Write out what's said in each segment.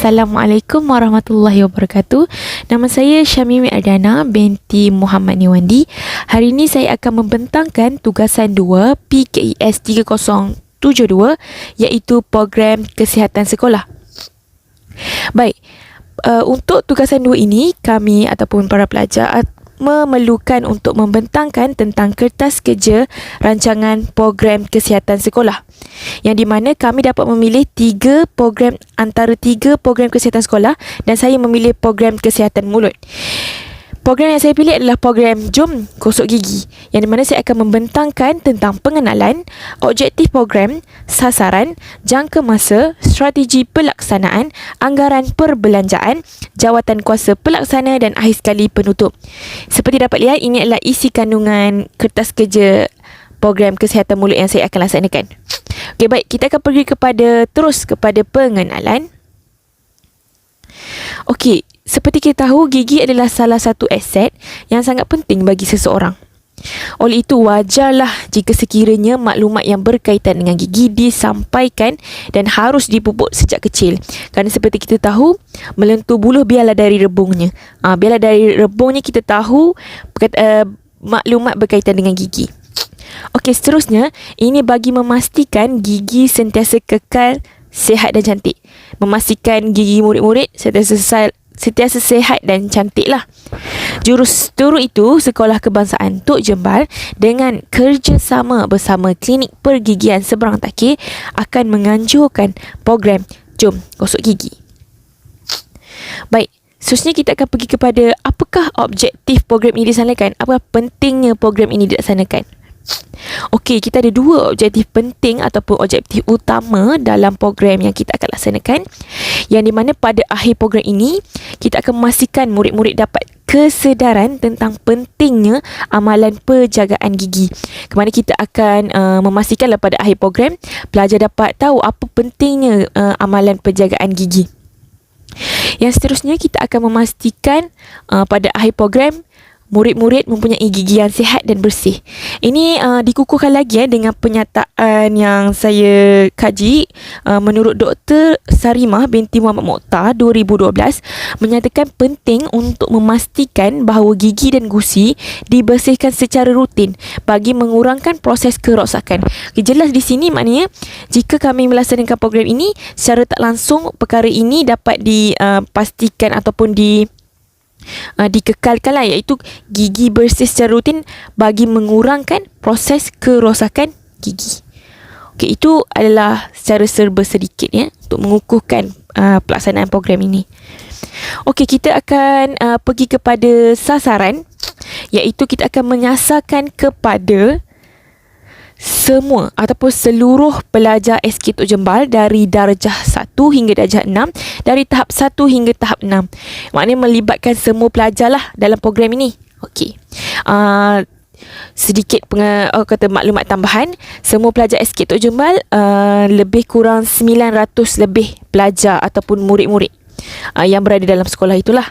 Assalamualaikum warahmatullahi wabarakatuh. Nama saya Syamimi Ardana binti Muhammad Niwandi. Hari ini saya akan membentangkan tugasan 2 PKES 3072 iaitu program kesihatan sekolah. Baik, untuk tugasan 2 ini kami ataupun para pelajar memerlukan untuk membentangkan tentang kertas kerja rancangan program kesihatan sekolah, yang di mana kami dapat memilih 3 program antara 3 program kesihatan sekolah, dan saya memilih program kesihatan mulut. Program yang saya pilih adalah program Jom Gosok Gigi, yang di mana saya akan membentangkan tentang pengenalan, objektif program, sasaran, jangka masa, strategi pelaksanaan, anggaran perbelanjaan, jawatan kuasa pelaksana dan akhir sekali penutup. Seperti dapat lihat, ini adalah isi kandungan kertas kerja program kesihatan mulut yang saya akan laksanakan. Okey, baik, kita akan pergi terus kepada pengenalan. Okey, seperti kita tahu, gigi adalah salah satu aset yang sangat penting bagi seseorang. Oleh itu, wajarlah jika sekiranya maklumat yang berkaitan dengan gigi disampaikan dan harus dipupuk sejak kecil. Kerana seperti kita tahu, melentur buluh biarlah dari rebungnya. Biarlah dari rebungnya kita tahu maklumat berkaitan dengan gigi. Okey, seterusnya, ini bagi memastikan gigi sentiasa kekal sihat dan cantik. Memastikan gigi murid-murid sentiasa sihat dan cantik lah. Jurusturu itu Sekolah Kebangsaan Tok Jembal dengan kerjasama bersama Klinik Pergigian Seberang Takir akan menganjurkan program Jom Gosok Gigi. Baik, seterusnya kita akan pergi kepada apakah objektif program ini dilaksanakan, apa pentingnya program ini dilaksanakan. Okey, kita ada 2 objektif penting ataupun objektif utama dalam program yang kita akan laksanakan, yang di mana pada akhir program ini kita akan memastikan murid-murid dapat kesedaran tentang pentingnya amalan penjagaan gigi. Kemana kita akan memastikanlah pada akhir program pelajar dapat tahu apa pentingnya amalan penjagaan gigi. Yang seterusnya, kita akan memastikan pada akhir program murid-murid mempunyai gigi yang sihat dan bersih. Ini dikukuhkan lagi dengan penyataan yang saya kaji menurut Dr. Sarimah binti Muhammad Mokhtar 2012 menyatakan penting untuk memastikan bahawa gigi dan gusi dibersihkan secara rutin bagi mengurangkan proses kerosakan. Jelas di sini maknanya jika kami melaksanakan program ini secara tak langsung, perkara ini dapat dipastikan ataupun dikekalkanlah, iaitu gigi bersih secara rutin bagi mengurangkan proses kerosakan gigi. Okey, itu adalah secara serba sedikit untuk mengukuhkan pelaksanaan program ini. Okey, kita akan pergi kepada sasaran, iaitu kita akan menyasarkan kepada semua ataupun seluruh pelajar SK Tok Jembal dari darjah 1 hingga darjah 6, dari tahap 1 hingga tahap 6. Maknanya melibatkan semua pelajar lah dalam program ini. Okey. Sedikit maklumat tambahan, semua pelajar SK Tok Jembal lebih kurang 900 lebih pelajar ataupun murid-murid yang berada dalam sekolah itulah.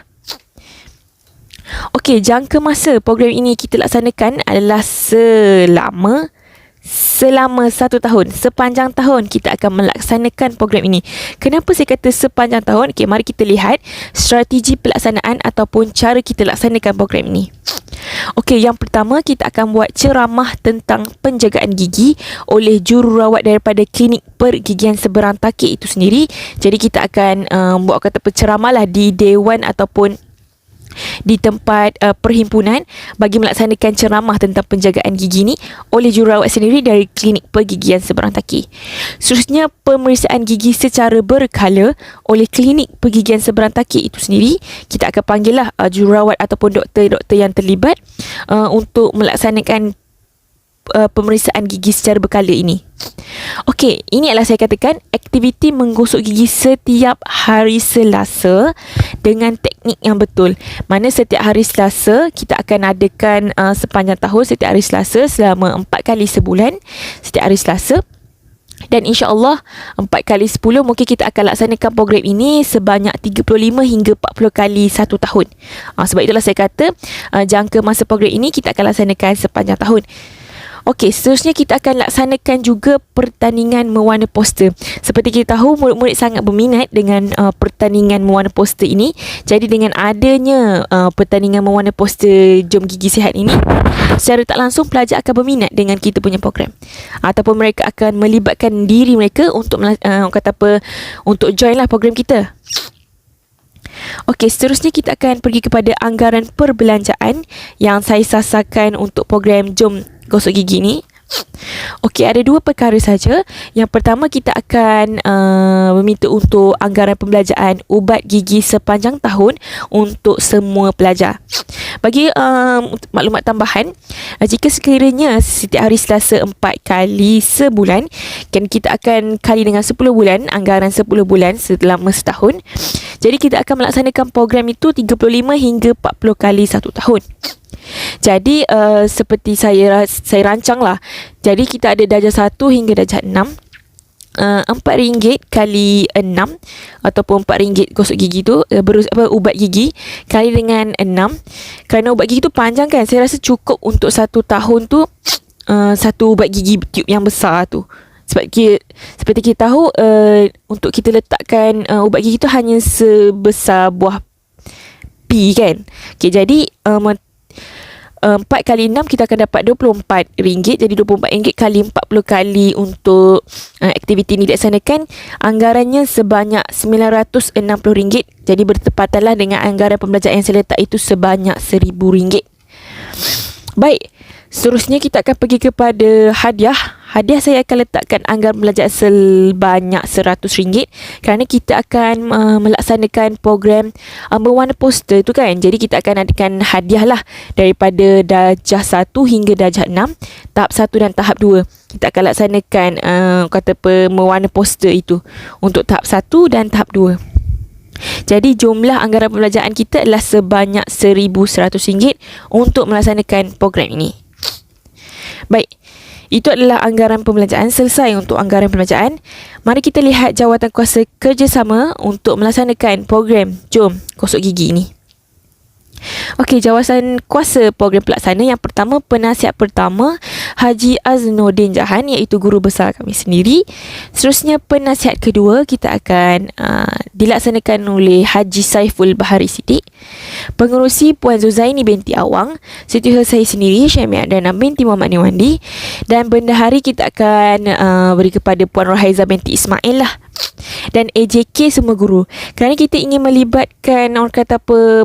Okey, jangka masa program ini kita laksanakan adalah selama 1 tahun. Sepanjang tahun kita akan melaksanakan program ini. Kenapa saya kata sepanjang tahun? Okey, mari kita lihat strategi pelaksanaan ataupun cara kita laksanakan program ini. Okey, yang pertama, kita akan buat ceramah tentang penjagaan gigi oleh jururawat daripada Klinik Pergigian Seberang Takir itu sendiri. Jadi kita akan buat penceramah lah di dewan ataupun di tempat perhimpunan bagi melaksanakan ceramah tentang penjagaan gigi ni oleh jururawat sendiri dari Klinik Pergigian Seberang Takir. Seterusnya, pemeriksaan gigi secara berkala oleh Klinik Pergigian Seberang Takir itu sendiri. Kita akan panggil lah jururawat ataupun doktor-doktor yang terlibat untuk melaksanakan pemeriksaan gigi secara berkala ini. Okey, ini adalah saya katakan aktiviti menggosok gigi setiap hari Selasa dengan teknik yang betul. Mana setiap hari Selasa kita akan adakan sepanjang tahun, setiap hari Selasa selama 4 kali sebulan, setiap hari Selasa. Dan insya-Allah 4 kali 10 mungkin kita akan laksanakan program ini sebanyak 35 hingga 40 kali 1 tahun. Sebab itulah saya kata jangka masa program ini kita akan laksanakan sepanjang tahun. Okey, seterusnya kita akan laksanakan juga pertandingan mewarna poster. Seperti kita tahu, murid-murid sangat berminat dengan pertandingan mewarna poster ini. Jadi dengan adanya pertandingan mewarna poster Jom Gigi Sihat ini, secara tak langsung pelajar akan berminat dengan kita punya program. Ataupun mereka akan melibatkan diri mereka untuk untuk join lah program kita. Okey, seterusnya kita akan pergi kepada anggaran perbelanjaan yang saya sasarkan untuk program Jom Gosok Gigi ni. Okey, ada dua perkara saja. Yang pertama, kita akan meminta untuk anggaran pembelanjaan ubat gigi sepanjang tahun untuk semua pelajar. Bagi maklumat tambahan, jika sekiranya setiap hari Selasa 4 kali sebulan, kan kita akan kali dengan 10 bulan, anggaran 10 bulan selama setahun. Jadi kita akan melaksanakan program itu 35 hingga 40 kali satu tahun. Jadi seperti saya rancang lah. Jadi kita ada darjah 1 hingga darjah 6. RM4 kali 6 ataupun RM4 gosok gigi tu ubat gigi kali dengan 6. Kerana ubat gigi tu panjang kan, saya rasa cukup untuk satu tahun tu satu ubat gigi tube yang besar tu. Seperti kita tahu, untuk kita letakkan ubat gigi tu hanya sebesar buah pi kan. Okay, jadi 4 kali 6 kita akan dapat RM24. Jadi RM24 kali 40 kali untuk aktiviti ini dilaksanakan. Anggarannya sebanyak RM960. Jadi bertepatanlah dengan anggaran pembelajaran yang saya letak itu sebanyak RM1,000. Baik, seterusnya kita akan pergi kepada hadiah. Hadiah saya akan letakkan anggaran pembelajaran sebanyak RM100 kerana kita akan melaksanakan program berwarna poster tu kan. Jadi kita akan adakan hadiah lah daripada darjah 1 hingga darjah 6, tahap 1 dan tahap 2. Kita akan laksanakan mewarna poster itu untuk tahap 1 dan tahap 2. Jadi jumlah anggaran pembelajaran kita adalah sebanyak RM1,100 untuk melaksanakan program ini. Baik, itu adalah anggaran pembelanjaan. Selesai untuk anggaran pembelanjaan. Mari kita lihat jawatan kuasa kerjasama untuk melaksanakan program Jom Gosok Gigi ini. Okey, jawatan kuasa program pelaksana yang pertama, penasihat pertama Haji Aznordin Jahan, iaitu guru besar kami sendiri. Seterusnya penasihat kedua kita akan dilaksanakan oleh Haji Saiful Bahari Siddiq. Pengerusi Puan Zuzaini binti Awang. Setiausaha saya sendiri Syamia Adana binti Muhammad Niwandi. Dan bendahari kita akan beri kepada Puan Rahaiza binti Ismail lah. Dan AJK semua guru. Kerana kita ingin melibatkan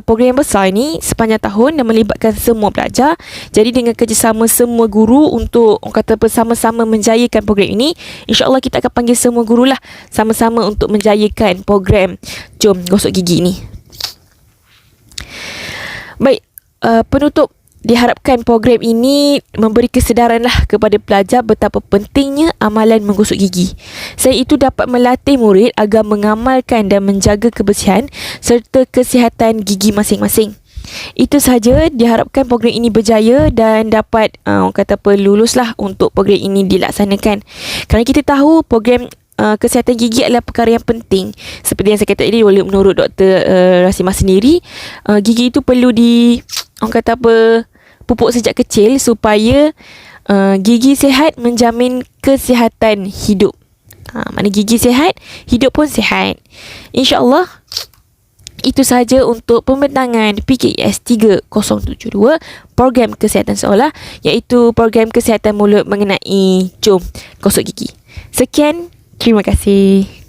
program yang besar ni sepanjang tahun dan melibatkan semua pelajar. Jadi dengan kerjasama semua guru untuk sama-sama menjayakan program ini, insya-Allah kita akan panggil semua guru lah sama-sama untuk menjayakan program Jom Gosok Gigi ni. Baik, penutup, diharapkan program ini memberi kesedaran lah kepada pelajar betapa pentingnya amalan menggosok gigi. Selain itu dapat melatih murid agar mengamalkan dan menjaga kebersihan serta kesihatan gigi masing-masing. Itu sahaja, diharapkan program ini berjaya dan dapat lulus lah untuk program ini dilaksanakan. Kerana kita tahu program kesihatan gigi adalah perkara yang penting. Seperti yang saya kata tadi, menurut Dr. Rasimah sendiri, gigi itu perlu pupuk sejak kecil supaya gigi sihat menjamin kesihatan hidup. Mana gigi sihat, hidup pun sihat. InsyaAllah, itu sahaja untuk pembentangan PKES 3072 program kesihatan seolah, iaitu program kesihatan mulut mengenai Jom Gosok Gigi. Sekian, terima kasih.